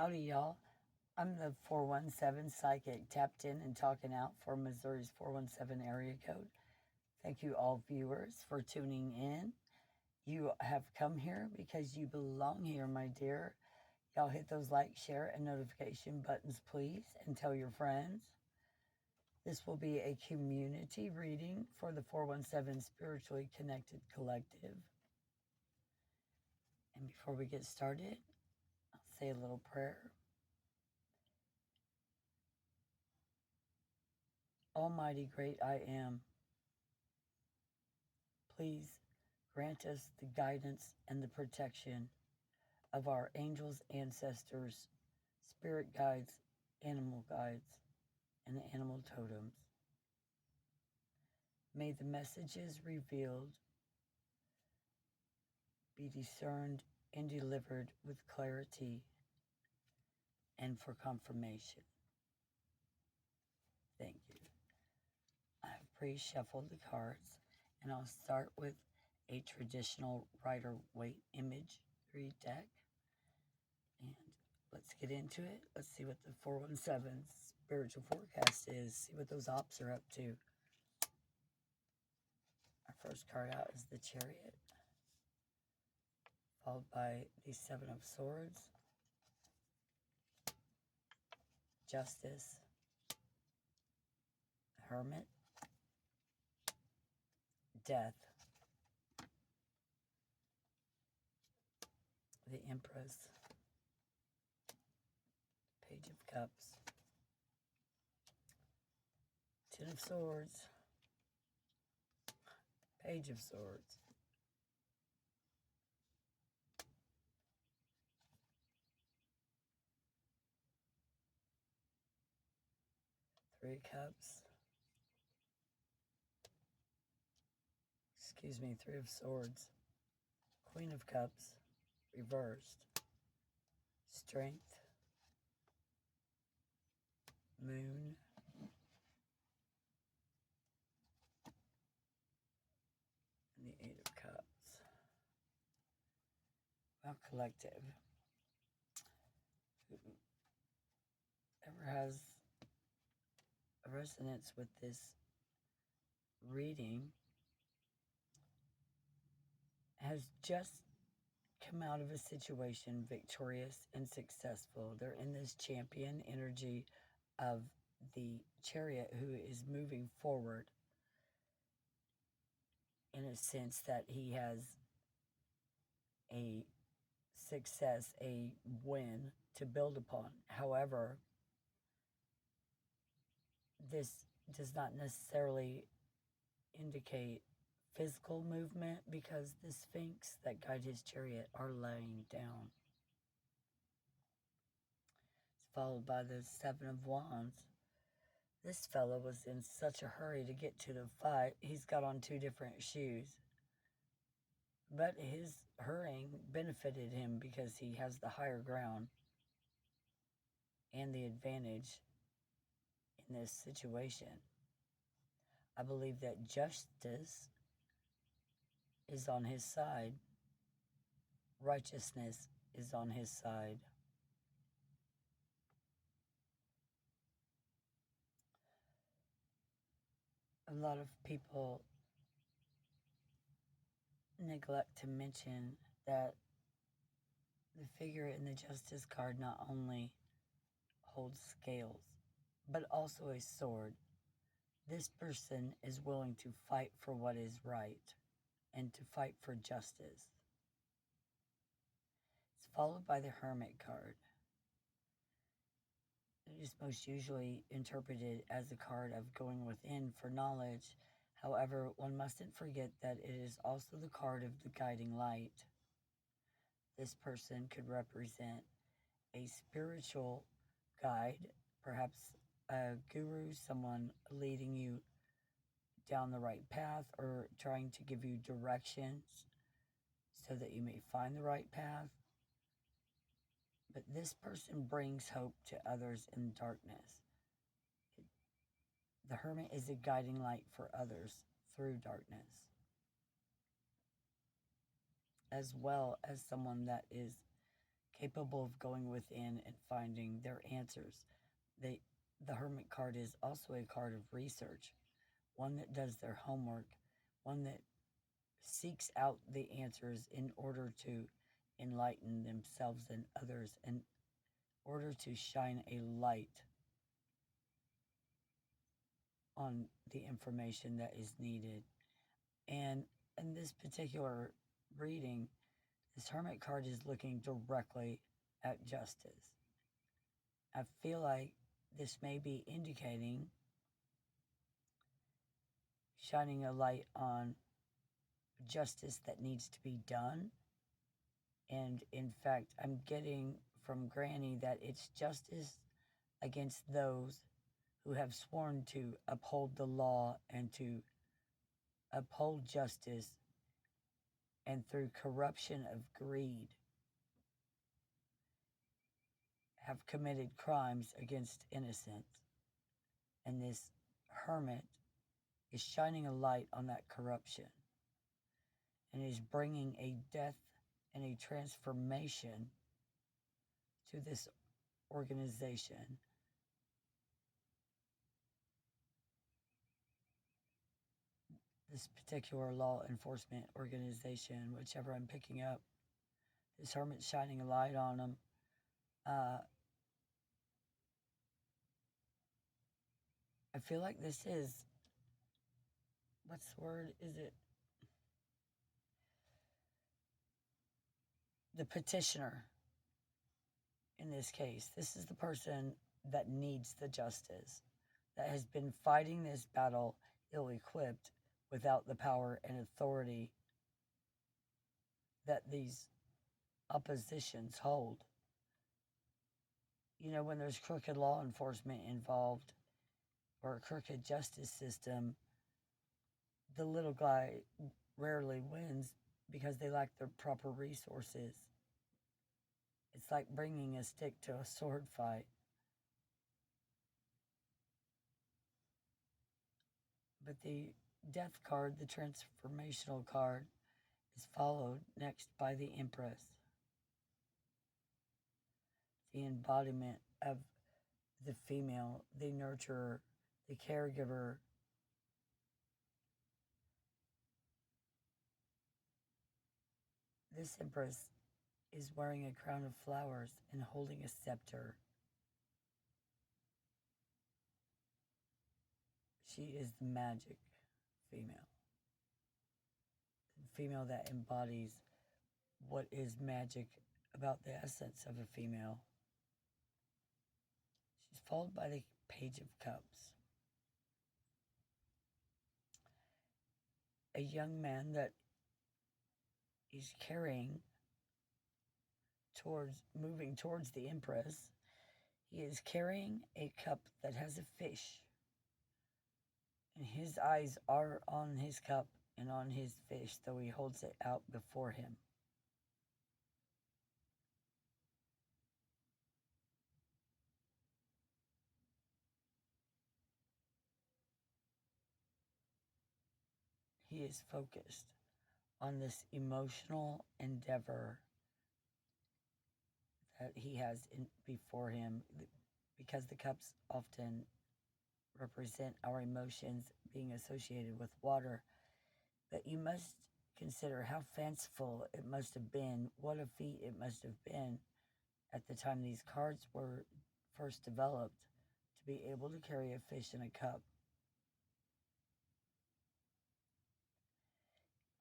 Howdy, y'all. I'm the 417 psychic, tapped in and talking out for Missouri's 417 area code. Thank you, all viewers, for tuning in. You have come here because you belong here, my dear. Y'all hit those like, share, and notification buttons, please, and tell your friends. This will be a community reading for the 417 Spiritually Connected Collective. And before we get started, I'll say a little prayer. Almighty great I am, please grant us the guidance and the protection of our angels, ancestors, spirit guides, animal guides, and the animal totems. May the messages revealed be discerned and delivered with clarity and for confirmation. Thank you. I've pre-shuffled the cards, and I'll start with a traditional Rider-Waite imagery deck. And let's get into it. Let's see what the 417 spiritual forecast is. See what those ops are up to. Our first card out is the Chariot, followed by the Seven of Swords, Justice, Hermit, Death, the Empress, Page of Cups, Ten of Swords, Page of Swords, Three of Cups, Three of Swords, Queen of Cups, reversed, Strength, Moon, and the Eight of Cups. Well, collective, whoever has a resonance with this reading has just come out of a situation victorious and successful. They're in this champion energy of the Chariot, who is moving forward in a sense that he has a success, a win to build upon. However, this does not necessarily indicate physical movement, because the Sphinx that guide his chariot are laying down. It's followed by the Seven of Wands. This fellow was in such a hurry to get to the fight, he's got on two different shoes. But his hurrying benefited him because he has the higher ground and the advantage in this situation. I believe that justice is on his side. Righteousness is on his side. A lot of people neglect to mention that the figure in the Justice card not only holds scales, but also a sword. This person is willing to fight for what is right and to fight for justice. It's followed by the Hermit card. It is most usually interpreted as a card of going within for knowledge. However, one mustn't forget that it is also the card of the guiding light. This person could represent a spiritual guide, perhaps a guru, someone leading you down the right path or trying to give you directions so that you may find the right path. But this person brings hope to others in darkness. The Hermit is a guiding light for others through darkness, as well as someone that capable of going within and finding their answers. The Hermit card is also a card of research, one that does their homework, one that seeks out the answers in order to enlighten themselves and others, in order to shine a light on the information that is needed. And in this particular reading, this Hermit card is looking directly at justice. I feel like this may be indicating shining a light on justice that needs to be done. And in fact, I'm getting from Granny that it's justice against those who have sworn to uphold the law and to uphold justice, and through corruption of greed have committed crimes against innocents. And this hermit is shining a light on that corruption and is bringing a death and a transformation to this organization. This particular law enforcement organization, whichever I'm picking up, this hermit shining a light on them. I feel like this is, what's the word? Is it the petitioner in this case? This is the person that needs the justice, that has been fighting this battle ill-equipped, without the power and authority that these oppositions hold. You know, when there's crooked law enforcement involved or a crooked justice system, the little guy rarely wins because they lack the proper resources. It's like bringing a stick to a sword fight. But the death card, the transformational card, is followed next by the Empress, the embodiment of the female, the nurturer, the caregiver. This Empress is wearing a crown of flowers and holding a scepter. She is the magic female. The female that embodies what is magic about the essence of a female. She's followed by the Page of Cups. A young man that is moving towards the Empress. He is carrying a cup that has a fish, and his eyes are on his cup and on his fish, though he holds it out before him. He is focused on this emotional endeavor that he has before him, because the cups often represent our emotions being associated with water. But you must consider how fanciful it must have been, what a feat it must have been at the time these cards were first developed, to be able to carry a fish in a cup.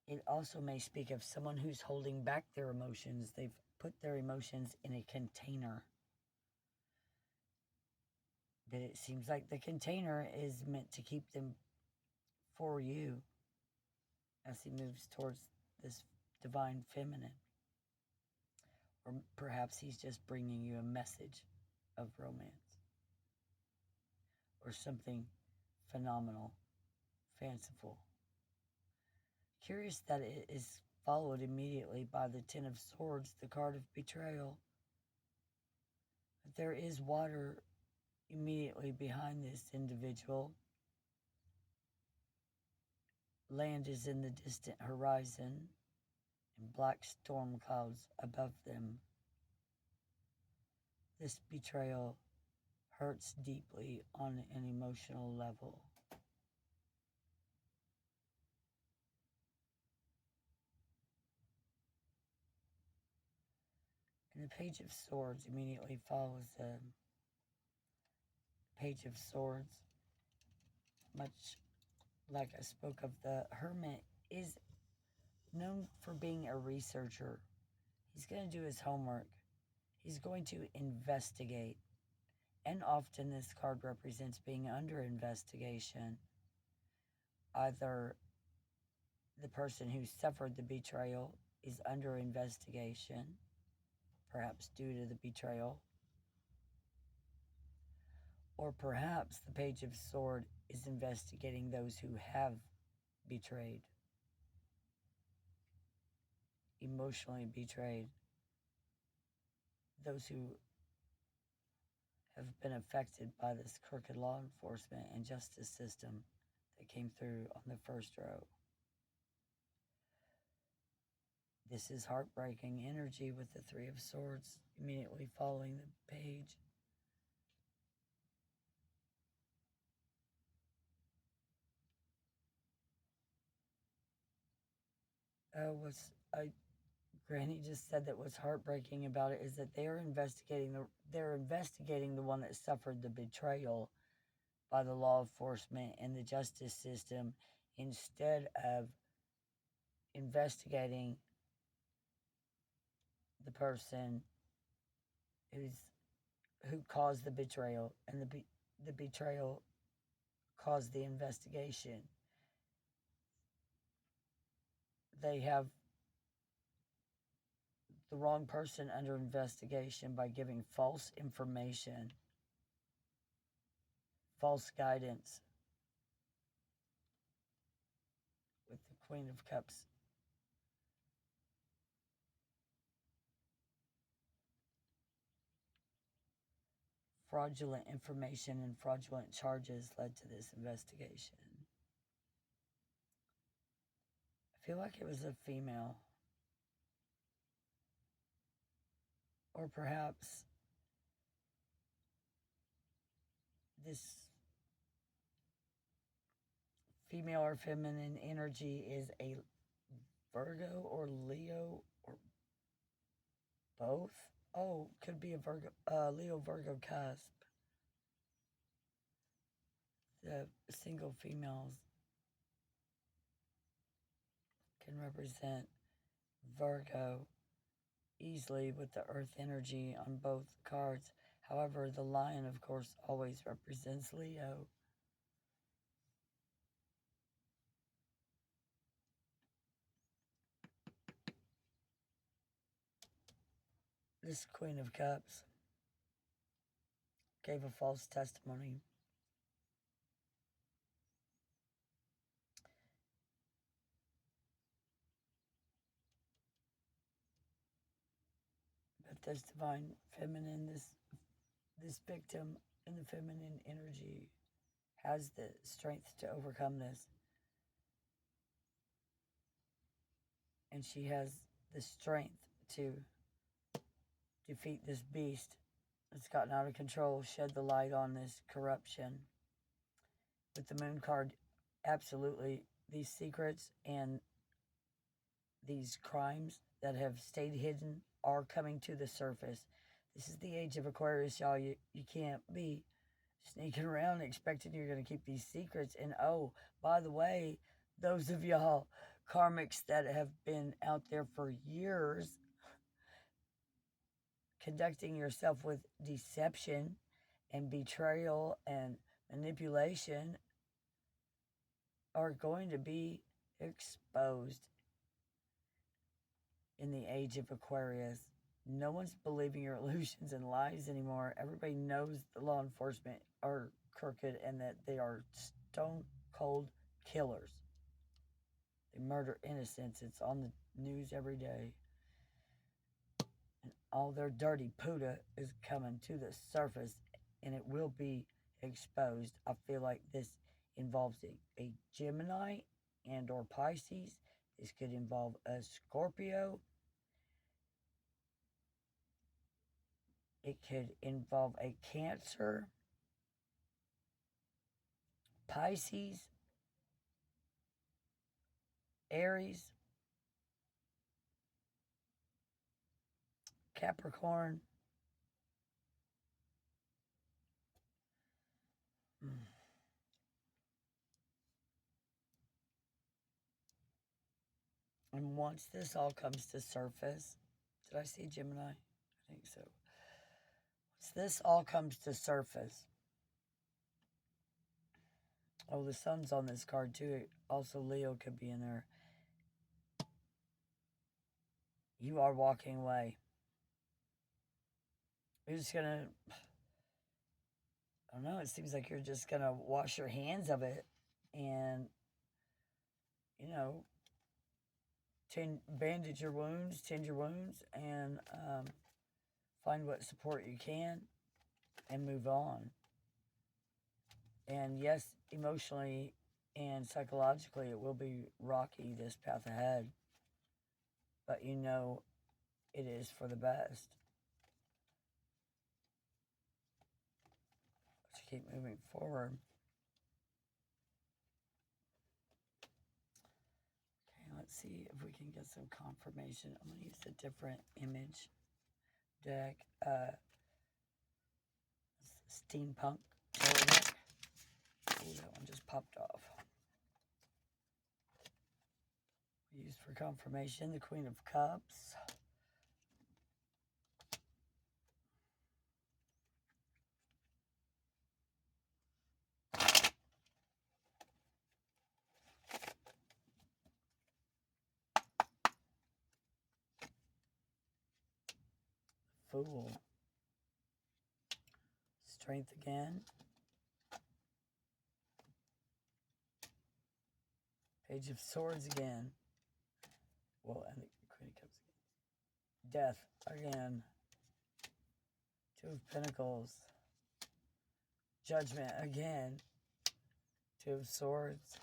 It also may speak of someone who's holding back their emotions. They've put their emotions in a container. But it seems like the container is meant to keep them for you as he moves towards this divine feminine. Or perhaps he's just bringing you a message of romance or something phenomenal, fanciful. Curious that it is followed immediately by the Ten of Swords, the card of betrayal. But there is water immediately behind this individual. Land is in the distant horizon, and black storm clouds above them. This betrayal hurts deeply on an emotional level. And the Page of Swords immediately follows the Page of Swords. Much like I spoke of, the Hermit is known for being a researcher. He's going to do his homework. He's going to investigate. And often this card represents being under investigation. Either the person who suffered the betrayal is under investigation, perhaps due to the betrayal, or perhaps the Page of Swords is investigating those who have betrayed, emotionally betrayed, those who have been affected by this crooked law enforcement and justice system that came through on the first row. This is heartbreaking energy with the Three of Swords immediately following the page. Granny just said that what's heartbreaking about it is that they're investigating the one that suffered the betrayal by the law enforcement and the justice system, instead of investigating the person who caused the betrayal, and the betrayal caused the investigation. They have the wrong person under investigation by giving false information, false guidance, with the Queen of Cups. Fraudulent information and fraudulent charges led to this investigation. I feel like it was a female. Or perhaps this female or feminine energy is a Virgo or Leo or both. Oh, could be a Leo Virgo cusp. The single females can represent Virgo easily with the earth energy on both cards. However, the lion, of course, always represents Leo. This Queen of Cups gave a false testimony. But this divine feminine, this victim in the feminine energy has the strength to overcome this. And she has the strength to defeat this beast that's gotten out of control, shed the light on this corruption. With the Moon card, absolutely, these secrets and these crimes that have stayed hidden are coming to the surface. This is the age of Aquarius, y'all. You can't be sneaking around expecting you're going to keep these secrets. And oh, by the way, those of y'all karmics that have been out there for years conducting yourself with deception and betrayal and manipulation are going to be exposed in the age of Aquarius. No one's believing your illusions and lies anymore. Everybody knows the law enforcement are crooked and that they are stone cold killers. They murder innocents. It's on the news every day. And all their dirty puta is coming to the surface, and it will be exposed. I feel like this involves a Gemini and or Pisces. This could involve a Scorpio. It could involve a Cancer, Pisces, Aries, Capricorn. And once this all comes to surface, did I see Gemini? I think so. Once this all comes to surface, oh, the sun's on this card too. Also, Leo could be in there. You are walking away. You're just gonna, I don't know, it seems like you're just gonna wash your hands of it and, you know, bandage your wounds, tend your wounds, and find what support you can and move on. And yes, emotionally and psychologically, it will be rocky, this path ahead. But you know it is for the best. Let's keep moving forward. Okay, let's see if we can get some confirmation. I'm going to use a different image deck. Steampunk tarot deck. Oh, that one just popped off. We use for confirmation the Queen of Cups. Fool. Strength again. Page of Swords again. Well, and the Queen of Cups again. Death again. Two of Pentacles. Judgment again. Two of Swords.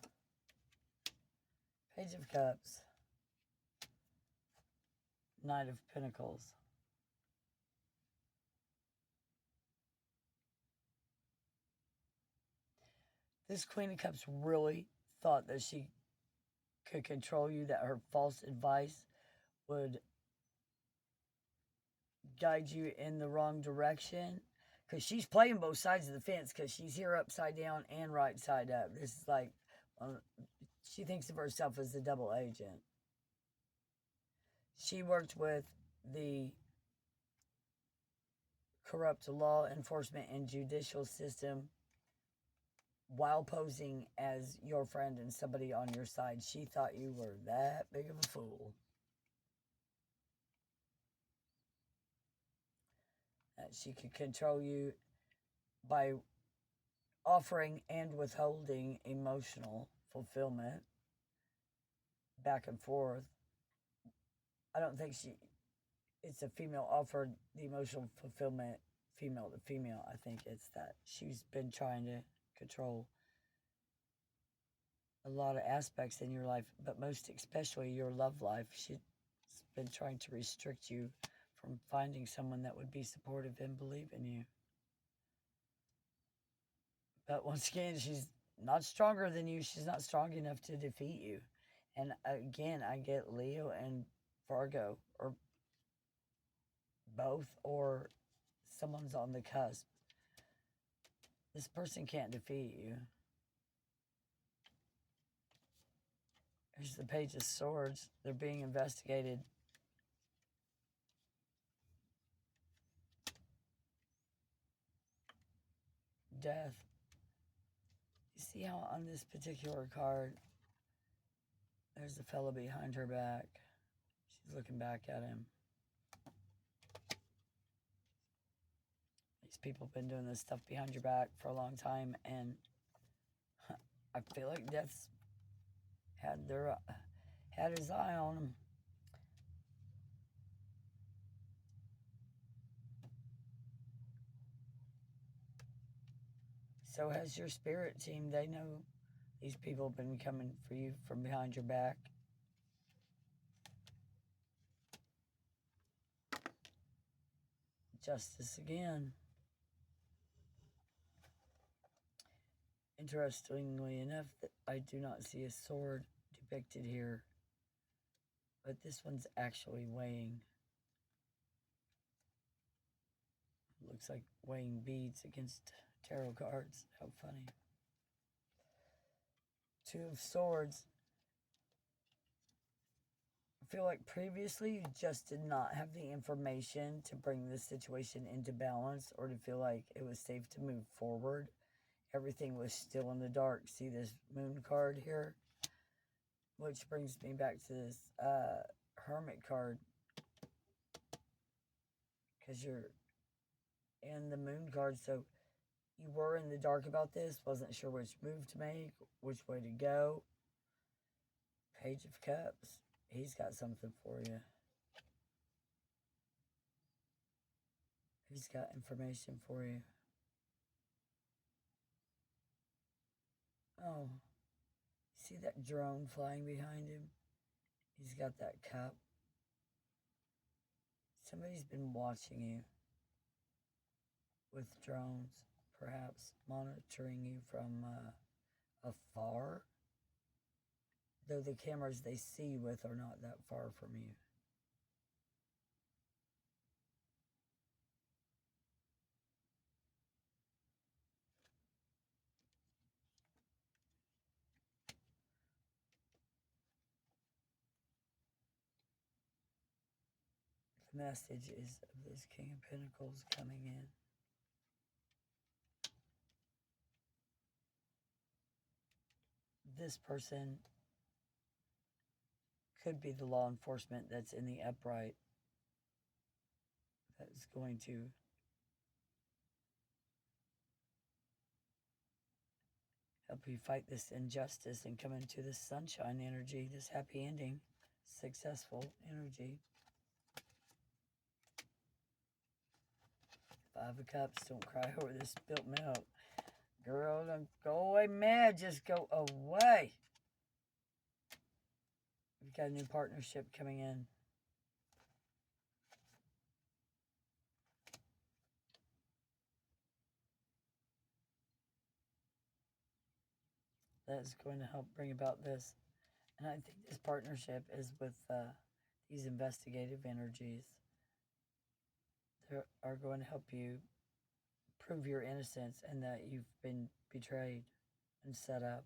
Page of Cups. Knight of Pentacles. This Queen of Cups really thought that she could control you, that her false advice would guide you in the wrong direction. Because she's playing both sides of the fence, because she's here upside down and right side up. This is like, she thinks of herself as a double agent. She worked with the corrupt law enforcement and judicial system while posing as your friend and somebody on your side. She thought you were that big of a fool. That she could control you by offering and withholding emotional fulfillment back and forth. I don't think it's a female offered the emotional fulfillment female to female. I think it's that she's been trying to control a lot of aspects in your life, but most especially your love life. She's been trying to restrict you from finding someone that would be supportive and believe in you. But once again, she's not stronger than you. She's not strong enough to defeat you. And again, I get Leo and Virgo, or both, or someone's on the cusp. This person can't defeat you. Here's the Page of Swords. They're being investigated. Death. You see how on this particular card, there's a fella behind her back. She's looking back at him. These people have been doing this stuff behind your back for a long time, and I feel like Death's had his eye on him. So has your spirit team. They know these people have been coming for you from behind your back. Justice again. Interestingly enough, I do not see a sword depicted here, but this one's actually weighing. It looks like weighing beads against tarot cards. How funny. Two of Swords. I feel like previously you just did not have the information to bring the situation into balance or to feel like it was safe to move forward. Everything was still in the dark. See this moon card here? Which brings me back to this hermit card. Because you're in the moon card, so you were in the dark about this, wasn't sure which move to make, which way to go. Page of Cups. He's got something for you. He's got information for you. Oh, see that drone flying behind him? He's got that cup. Somebody's been watching you with drones, perhaps monitoring you from afar. Though the cameras they see you with are not that far from you. The message is of this King of Pentacles coming in. This person could be the law enforcement that's in the upright that is going to help you fight this injustice and come into this sunshine energy, this happy ending, successful energy. Five of Cups, don't cry over this spilt milk. Girl, don't go away mad, just go away. We've got a new partnership coming in. That is going to help bring about this. And I think this partnership is with these investigative energies. They are going to help you prove your innocence and that you've been betrayed and set up.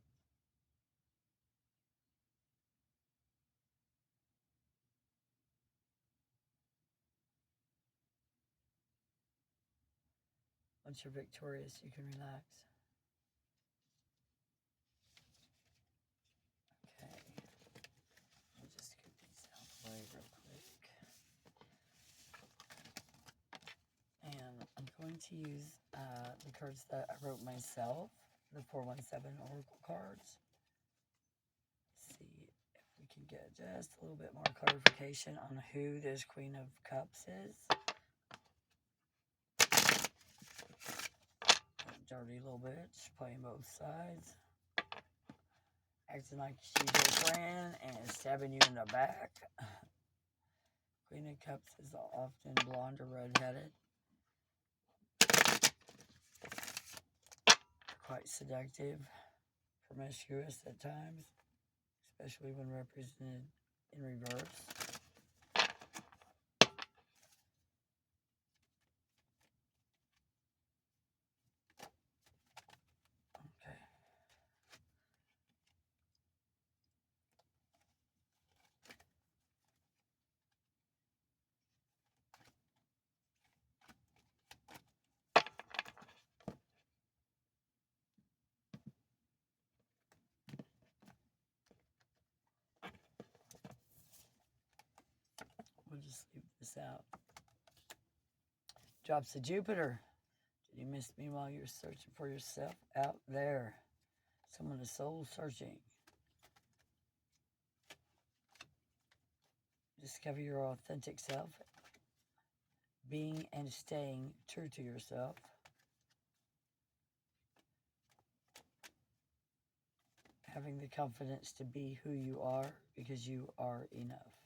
Once you're victorious, you can relax. Okay. I'll just get these out of the way real quick. And I'm going to use the cards that I wrote myself, the 417 Oracle cards. See if we can get just a little bit more clarification on who this Queen of Cups is. Dirty little bitch, playing both sides. Acting like she's your friend and stabbing you in the back. Queen of Cups is often blonde or redheaded. Quite seductive, promiscuous at times, especially when represented in reverse. Okay. We'll just leave this out. Drops of Jupiter. Did you miss me while you're searching for yourself out there? Someone is soul searching. Discover your authentic self. Being and staying true to yourself. Having the confidence to be who you are because you are enough.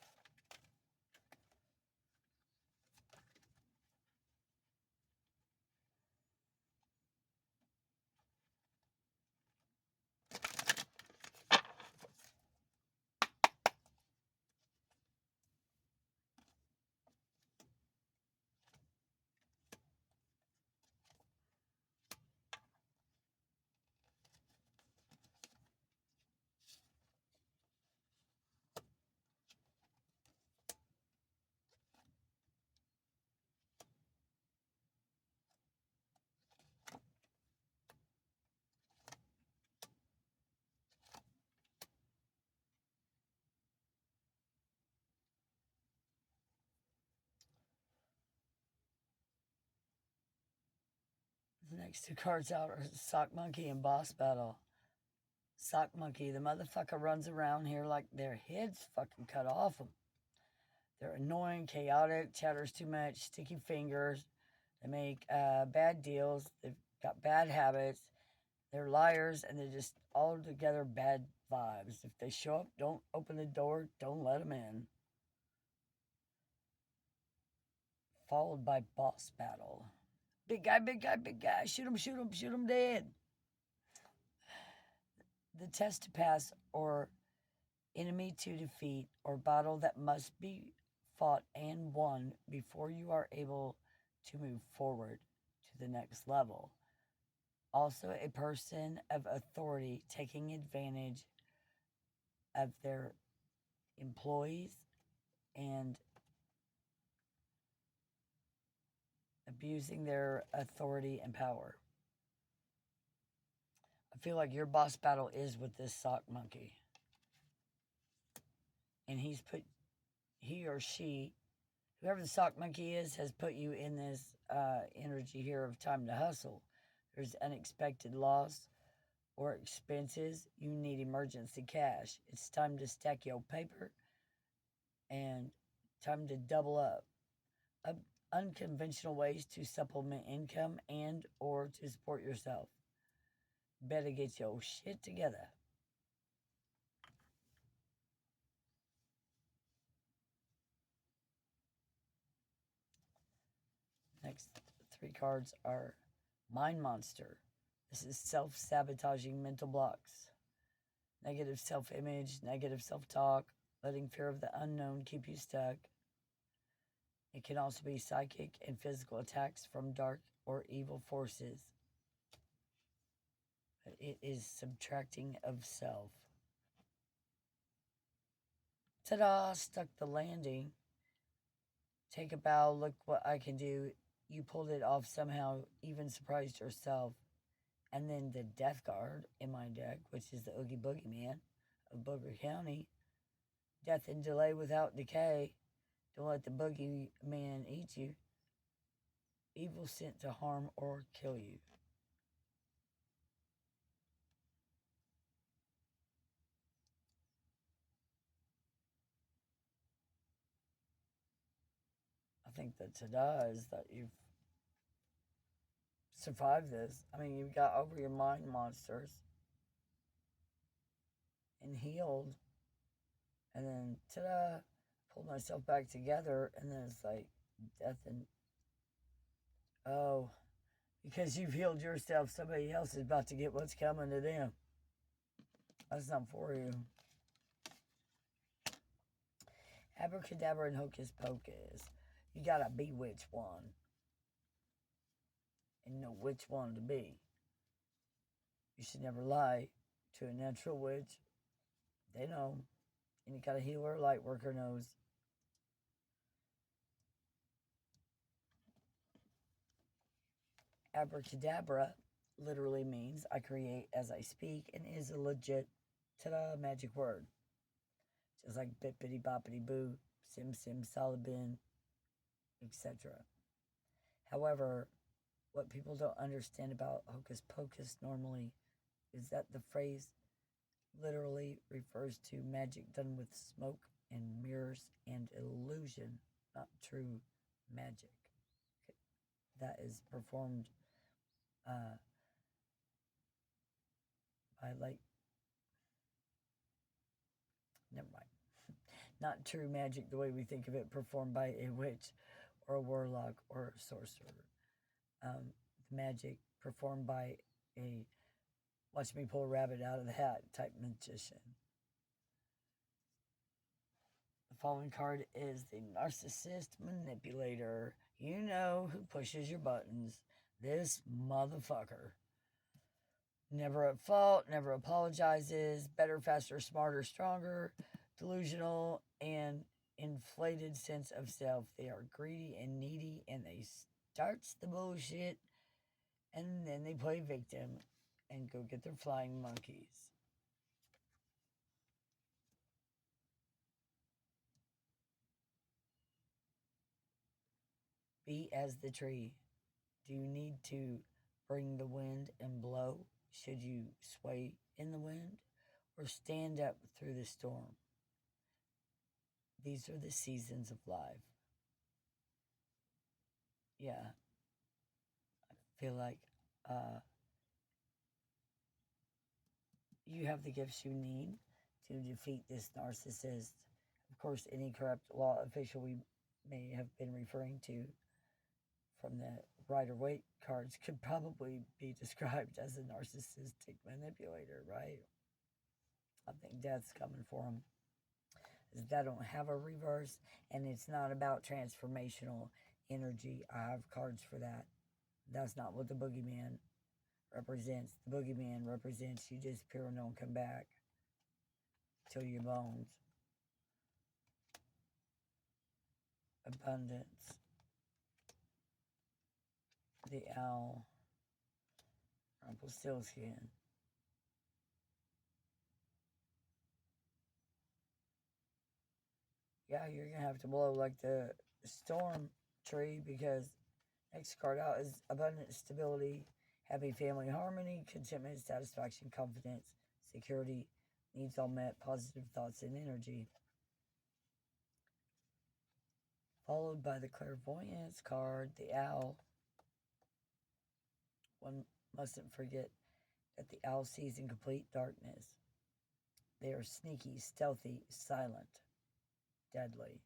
Next two cards out are Sock Monkey and Boss Battle. Sock Monkey, the motherfucker runs around here like their heads fucking cut off them. They're annoying, chaotic, chatters too much, sticky fingers. They make bad deals. They've got bad habits. They're liars, and they're just all together bad vibes. If they show up, don't open the door. Don't let them in. Followed by Boss Battle. Big guy, big guy, big guy. Shoot him, shoot him, shoot him dead. The test to pass, or enemy to defeat, or battle that must be fought and won before you are able to move forward to the next level. Also, a person of authority taking advantage of their employees and abusing their authority and power. I feel like your boss battle is with this Sock Monkey. And he or she, whoever the Sock Monkey is, has put you in this energy here of time to hustle. There's unexpected loss or expenses. You need emergency cash. It's time to stack your paper and time to double up. Unconventional ways to supplement income and or to support yourself. Better get your shit together. Next three cards are Mind Monster. This is self-sabotaging mental blocks. Negative self-image, negative self-talk, letting fear of the unknown keep you stuck. It can also be psychic and physical attacks from dark or evil forces. But it is subtracting of self. Ta-da! Stuck the landing. Take a bow, look what I can do. You pulled it off somehow, even surprised yourself. And then the Death Guard in my deck, which is the Oogie Boogie Man of Booger County. Death and delay without decay. Don't let the Boogie Man eat you. Evil sent to harm or kill you. I think that ta-da is that you've survived this. I mean, you've got over your mind monsters and healed. And then, ta-da, pulled myself back together. And then it's like death and... Oh, because you've healed yourself, somebody else is about to get what's coming to them. That's not for you. Abracadabra and Hocus Pocus. You gotta be which one. And know which one to be. You should never lie to a natural witch. They know. Any kind of healer, light worker knows. Abracadabra literally means I create as I speak and is a legit ta-da magic word. Just like bippity boppity boo, sim sim salabin, etc. However, what people don't understand about Hocus Pocus normally is that the phrase literally refers to magic done with smoke and mirrors and illusion, not true magic. That is performed by never mind. Not true magic the way we think of it, performed by a witch or a warlock or a sorcerer. Magic performed by a watch me pull a rabbit out of the hat type magician. The following card is the Narcissist Manipulator. You know who pushes your buttons. This motherfucker. Never at fault, never apologizes, better, faster, smarter, stronger, delusional, and inflated sense of self. They are greedy and needy, and they starts the bullshit, and then they play victim and go get their flying monkeys. Be as the tree. Do you need to bring the wind and blow should you sway in the wind, or stand up through the storm. These are the seasons of life. Yeah, I feel like you have the gifts you need to defeat this narcissist. Of course, any corrupt law official we may have been referring to from the Rider-Waite cards could probably be described as a narcissistic manipulator, right? I think death's coming for them. They don't have a reverse, and it's not about transformational energy. I have cards for that. That's not what the boogeyman represents. The boogeyman represents you disappear and don't come back till your bones. Abundance. The owl. Rumpelstiltskin. Yeah, you're going to have to blow like the storm tree, because next card out is abundance, stability, happy family harmony, contentment, satisfaction, confidence, security, needs all met, positive thoughts and energy. Followed by the clairvoyance card, the owl. One mustn't forget that the owl sees in complete darkness. They are sneaky, stealthy, silent, deadly.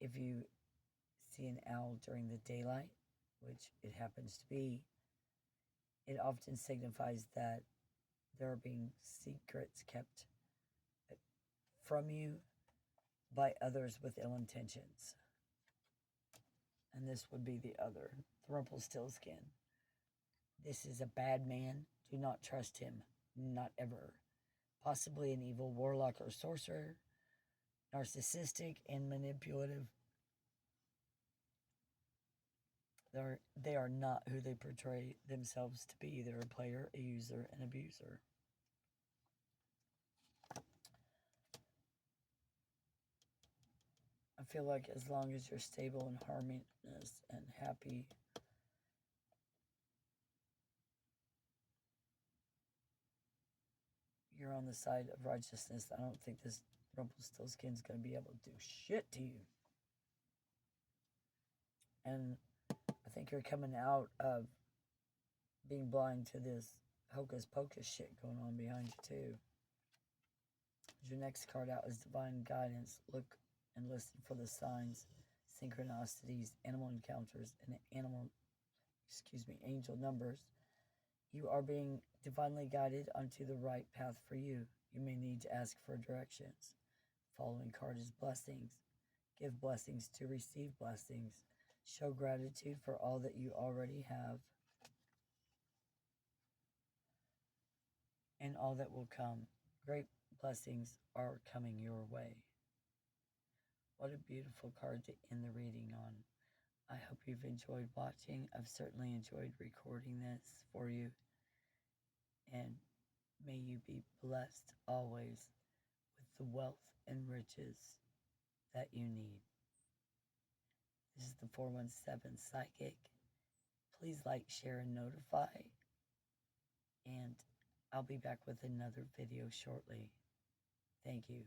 If you see an owl during the daylight, which it happens to be, it often signifies that there are being secrets kept from you by others with ill intentions. And this would be the other, the Rumpelstiltskin. This is a bad man. Do not trust him. Not ever. Possibly an evil warlock or sorcerer, narcissistic and manipulative. They are not who they portray themselves to be. They're a player, a user, an abuser. I feel like as long as you're stable and harmonious and happy, you're on the side of righteousness. I don't think this Rumpelstiltskin's going to be able to do shit to you. And I think you're coming out of being blind to this hocus pocus shit going on behind you too. Your next card out is divine guidance. Look and listen for the signs, synchronicities, animal encounters, and angel numbers. You are being divinely guided onto the right path for you. You may need to ask for directions. The following card is blessings. Give blessings to receive blessings. Show gratitude for all that you already have and all that will come. Great blessings are coming your way. What a beautiful card to end the reading on. I hope you've enjoyed watching. I've certainly enjoyed recording this for you. And may you be blessed always with the wealth and riches that you need. This is the 417 Psychic. Please like, share, and notify. And I'll be back with another video shortly. Thank you.